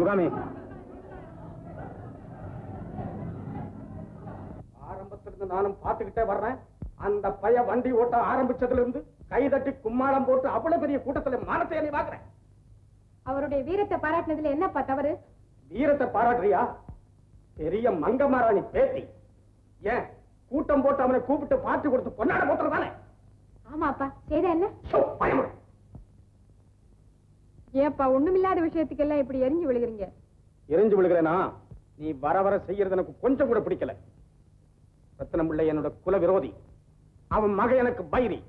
சிவகாமி, ஆரம்பத்திலிருந்து நானும் பார்த்துக்கிட்டே வர்றேன். அந்த பைய வண்டி ஓட்ட ஆரம்பிச்சதுல இருந்து கைதட்டி கும்மாளம் போட்டு அவ்வளவு பெரிய கூட்டத்துல மானத்தை நீ பாக்குறேன். அவருடைய வீரத்தை பாராட்டினதுல என்னப்பா தவறு? வீரத்தை பாராட்டுறியா? பெரிய மங்கமாராணி பேத்தி. ஏன் கூட்டம் போட்டு அவனை கூப்பிட்டு பார்த்து கொடுத்து கொண்டாட போட்டுறதானே? ஆமாப்பா, செய்த என்ன? ஏப்பா ஒண்ணுமில்லாத விஷயத்துக்கெல்லாம் இப்படி எரிஞ்சு விழுகிறீங்க? எரிஞ்சு விழுகிறேனா? நீ வர வர செய்யறது எனக்கு கொஞ்சம் கூட பிடிக்கல. ரத்னம் பிள்ளை என்னோட குல விரோதி. அவன் மக எனக்கு பைரி.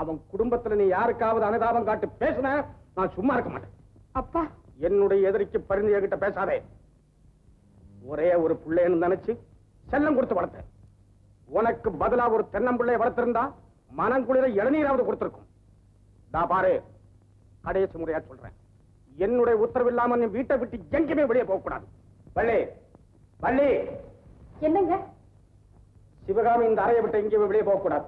அவன் குடும்பத்துல நீ யாருக்காவது அனுதாபம் காட்டு பேசுன நான் சும்மா இருக்க மாட்டேன். அப்பா, என்னுடைய எதிரிக்கு பரிந்து என்கிட்ட பேசாதே. ஒரே ஒரு பிள்ளைன்னு நினைச்சு செல்லம் கொடுத்து வளர்த்தேன். உனக்கு பதிலா ஒரு தென்னம்பிள்ளையை வளர்த்திருந்தா மனங்குளிர இளநீராவது கொடுத்திருக்கும். நான் பாரு, கடைசி முறையா சொல்றேன், என்னுடைய உத்தரவு இல்லாம நீ வீட்டை விட்டு எங்கேயுமே வெளியே போக கூடாது. வள்ளி, வள்ளி. என்னங்க? சிவகாமி இந்த அறையை விட்டு எங்கேயுமே வெளியே போக கூடாது.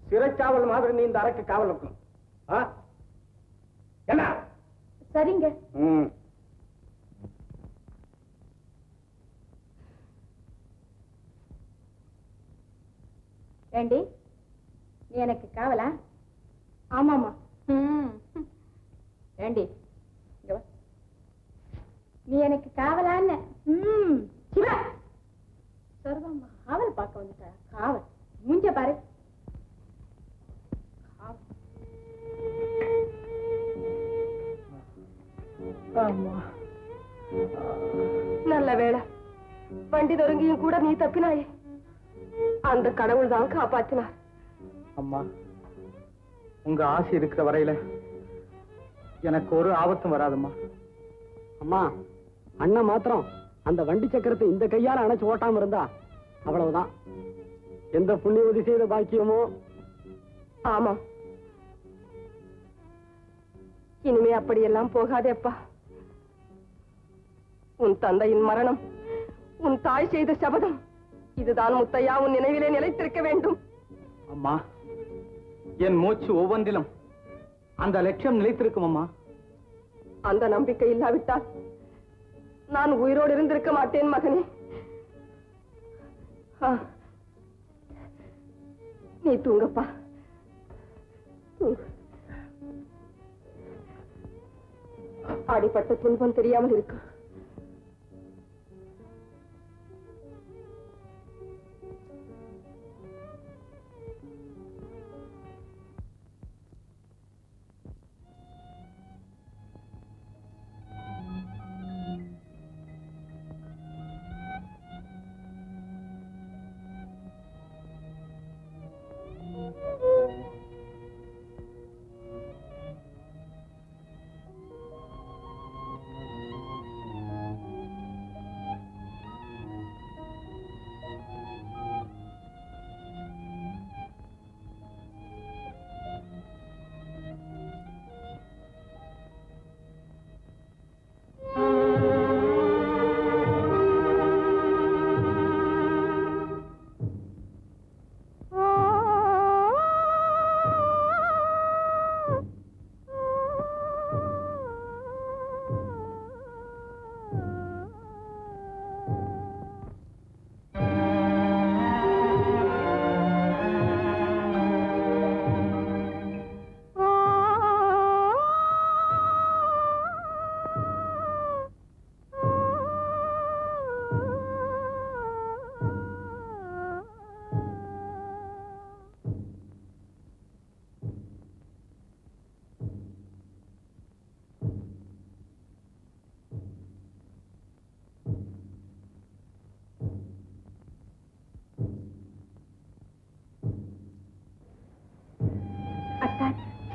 சிறைக்காவல் மாதிரி நீ இந்த அறைக்கு காவல் இருக்கணும். என்ன? சரிங்க. ஏண்டி, நீ எனக்கு காவலா? ஆமாமா. ஏண்டி, நீ எனக்கு காவலான்னு? சிவா, சர்வம்மா காவல் பார்க்க வந்துட்ட. காவல் மூஞ்ச பாரு. நல்ல வேளை, வண்டி நொறுங்கியும் கூட நீ தப்பினாயே. அந்த கடவுள் தான் காப்பாற்றினார். அம்மா, உங்க ஆசை இருக்கிற வரையில எனக்கு ஒரு ஆபத்தும் வராதம்மா. அம்மா, அண்ணன் மாத்திரம் அந்த வண்டி சக்கரத்தை இந்த கையால அணைச்சு ஓட்டாம இருந்தா அவ்வளவுதான். எந்த புண்ணியவதி செய்த பாக்கியமோ. ஆமா, இனிமே அப்படியெல்லாம் போகாதே அப்பா. உன் தந்தையின் மரணம், உன் தாய் செய்த சபதம், இதுதான் முத்தையா உன் நினைவிலே நிலைத்திருக்க வேண்டும். அம்மா, என் மூச்சு ஒவ்வொன்றிலும் அந்த லட்சியம் நிலைத்திருக்கும் அம்மா. அந்த நம்பிக்கை இல்லாவிட்டால் நான் உயிரோடு இருந்திருக்க மாட்டேன் மகனே. நீ தூங்கப்பா, தூங்கு. அடிப்பட்ட துன்பம் தெரியாமல் இருக்கும்.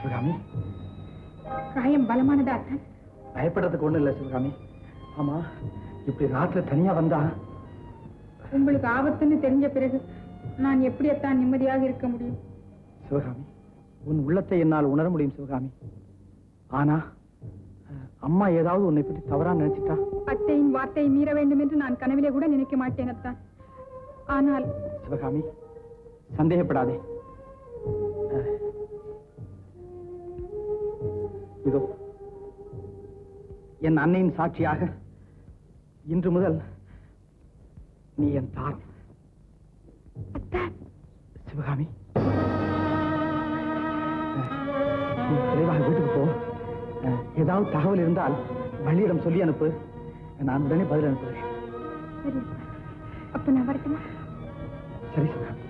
சிவகாமி, காயம் பலமானதா அத்தான்? பயப்படுறதுக்கு ஒண்ணு இல்ல சிவகாமி. ஆமா, இப்படி ராத்திரி தனியா வந்தா? உங்களுக்கு ஆபத்துன்னு தெரிஞ்ச பிறகு நான் எப்படியத்தான் நிம்மதியாக இருக்க முடியும்? சிவகாமி, உன் உள்ளத்தை என்னால் உணர முடியும் சிவகாமி. ஆனா அம்மா ஏதாவது உன்னை பற்றி தவறா நினைச்சிட்டா? அத்தையின் வார்த்தையை மீற வேண்டும் என்று நான் கனவிலே கூட நினைக்க மாட்டேன் அத்தான். ஆனால் சிவகாமி, சந்தேகப்படாதே. இதோ என் அன்னையின் சாட்சியாக இன்று முதல் நீ என் தான். சிவகாமி, நீ விரைவாக வீட்டுக்கு போ. ஏதாவது தகவல் இருந்தால் வள்ளியிடம் சொல்லி அனுப்பு. நான் உடனே பதில் அனுப்புகிறேன். அப்ப நான் வரட்டுமா? சரி சிவகாமி.